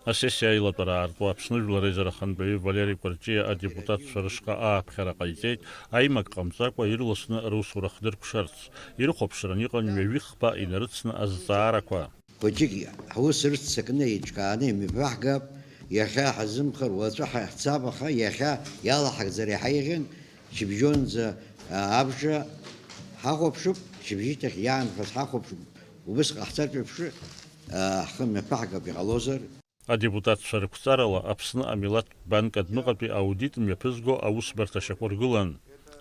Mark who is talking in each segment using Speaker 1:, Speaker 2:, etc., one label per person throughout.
Speaker 1: Асессия аилатәара аарту Аԥсны Жәлар Еизарахантәаҩы Валери Кәарҷиа адепутатцәа рышҟа ааԥхьара ҟаиҵеит, аимак ҟамҵакәа ирласны русура хдыркәшарц. Ирыхәаԥшран иҟан ҩажәихԥа инарыцны азҵаарақәа.
Speaker 2: Кәаҷик ҳус рыццакны еиҿкааны имҩаԥаҳгап, иахьа ҳазымхар уаҵәы ҳаҳцап, аха иахьа иалаҳкӡар иҳаиӷьын, шьыбжьонӡа абжа ҳахәаԥшып, шьыбжьыҭахь иаанхаз ҳахәаԥшып, убысҟ ҟаҳҵартә еиԥш ҳхы мҩаԥаҳгап иҟалозар.
Speaker 1: Адепутатцәа рықәҵарала Аԥсны амилаҭтә банк адәныҟатәи аудит мҩаԥызго аусбарҭа шьақәыргылан.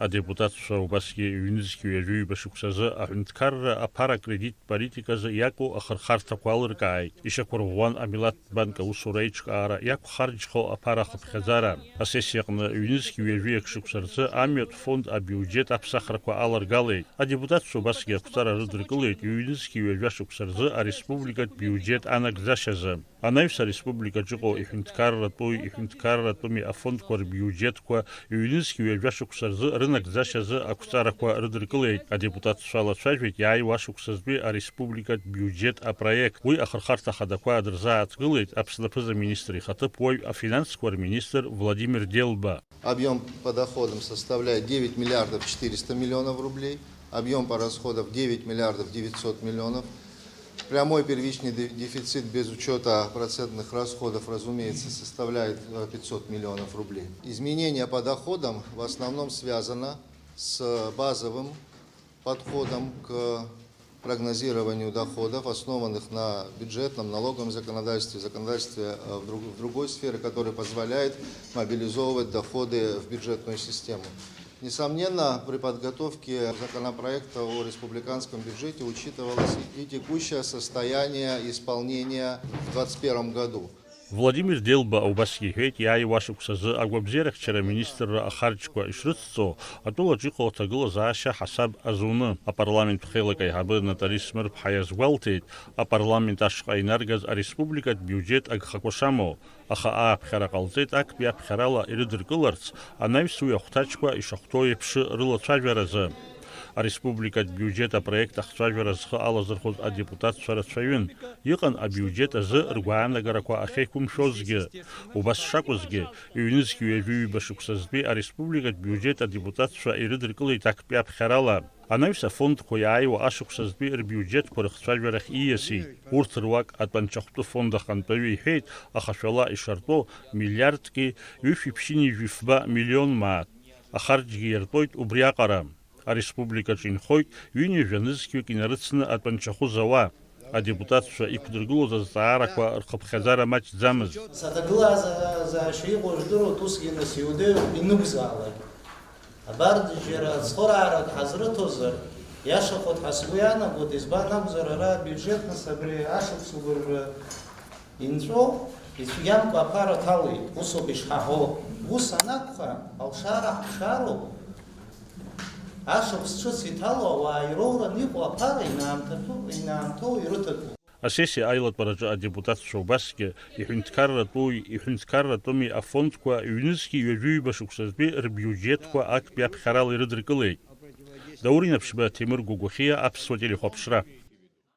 Speaker 1: Адепутатцәа убасгьы ҩнызқьҩ ҩажәиҩба шықәсазы аҳәынҭқарра аԥара кредит политиказы иакәу ахырхарҭақәа алыркааит. Ишьақәырӷәӷәан амилаҭтә банк аусура еиҿкаара иақәхарџьхо аԥара ахыԥхьаӡара. Асессиаҟны ҩнызқьҩ ҩажәиак шықәса рзы амҩатә фонд абиуџьет аԥсахрақәа аларгалеит. Адепутатцәа убасгьы ақәҵара рыдыркылеит ҩнызқьҩ ҩажәа шықәса рзы ареспубликатә биуџьет анагӡашьазы. Анаҩс ареспубликаҿы ыҟоу иҳәынҭқарратәыми афондқәа рбиуџьетқәа ҩнызқьҩ ҩажәа шықәса рзы рынагӡашьазы ақәҵарақәа рыдыркылеит. Адепутатцәа лацәажәеит иааиуа ашықәсазтәи ареспубликатә биуџьет апроект. Уи ахырхарҭа ахадақәа дырзааҭгылеит Аԥсны аԥыза-министр ихаҭыԥ уаҩ афинансқәа рминистр Владимир Делба.
Speaker 3: Объем по доходам составляет 9 миллиардов 400 миллионов рублей, объем по расходам 9 миллиардов 900 миллионов. Прямой первичный дефицит без учета процентных расходов, разумеется, составляет 500 миллионов рублей. Изменение по доходам в основном связано с базовым подходом к прогнозированию доходов, основанных на бюджетном, налоговом законодательстве, законодательстве в другой сфере, которое позволяет мобилизовывать доходы в бюджетную систему. Несомненно, при подготовке законопроекта о республиканском бюджете учитывалось и текущее состояние исполнения в 2021 году.
Speaker 1: Владимир Делба убасгьы иҳәеит иааиуа шықәсазы агәабзиарахьчара министрра ахарџьқәа ишрыцҵо атәылаҿы иҟоу аҭагылазаашьа ҳасаб азуны. Апарламент ԥхеилак аиҳабы Натали Смырԥҳа иазгәалҭеит, апарламент ашҟа инаргаз ареспубликатә биуџьет агхақәа шамоу, аха ааԥхьара ҟалҵеит актәи аԥхьарала ирыдыркыларц анаҩс уи ахәҭаҷқәа ишахәҭоу еиԥш рылацәажәаразы. Ареспубликатә биуџьет апроект ахцәажәара зхы алазырхоз адепутатцәа рацәаҩын. Иҟан абиуџьет азы ргәаанагарақәа ахьеиқәымшәозгьы. Убас шакәызгьы, ҩнызқьҩ ҩажәиҩба шықәсазтәи ареспубликатә биуџьет адепутатцәа ирыдыркылеит актәи аԥхьарала. Анаҩс афондқәа иааиуа ашықәсазтәи рбиуџьетқәа рыхцәажәарахь ииасит. Урҭ руак атәанчахәтәы фонд ахантәаҩы иҳәеит, аха шәала ишартәо миллиардки ҩышәиԥшьынижәифба миллион маат. Ахарџьгьы иартәоит убриаҟара. Ареспубликаҿы инхоит ҩынҩажәа ҩанызқьҩык инарыцны атәанчахәы зауа. Адепутатцәа иқәдыргылоз азҵаарақәа рхыԥхьаӡара маҷӡамызт.
Speaker 4: Саҭагылазаашьа иҟоу жәдыруеит, усгьы нас иудеиуп инықәзаалак. Абарҭ џьара цхыраарак ҳазрыҭозар, иашахәыҭ ҳасгәы иаанагоит, избан акәзар ара бюджет нас абри ашықәс угәырҩа инҵәо ицәгьамкәа аԥара ҭалеит, усоуп ишҳаҳәо. Ус анакәха, алшара ҳшароуп. Ашықәс ҿыц иҭало ауаа ироуран иҟоу аԥара инаамҭоу ирыҭатәуп.
Speaker 1: Асессиа аилатәараҿы адепутатцәа убасгьы иҳәынҭқарратәыми афондқәа ҩнызқьи ҩажәиҩба шықәсазтәи рбиуџьетқәа актәи аԥхьарала ирыдыркылеит. Даурин Аԥшьба, Темыр Гәыгәахьиа, Аԥсуа телехәаԥшра.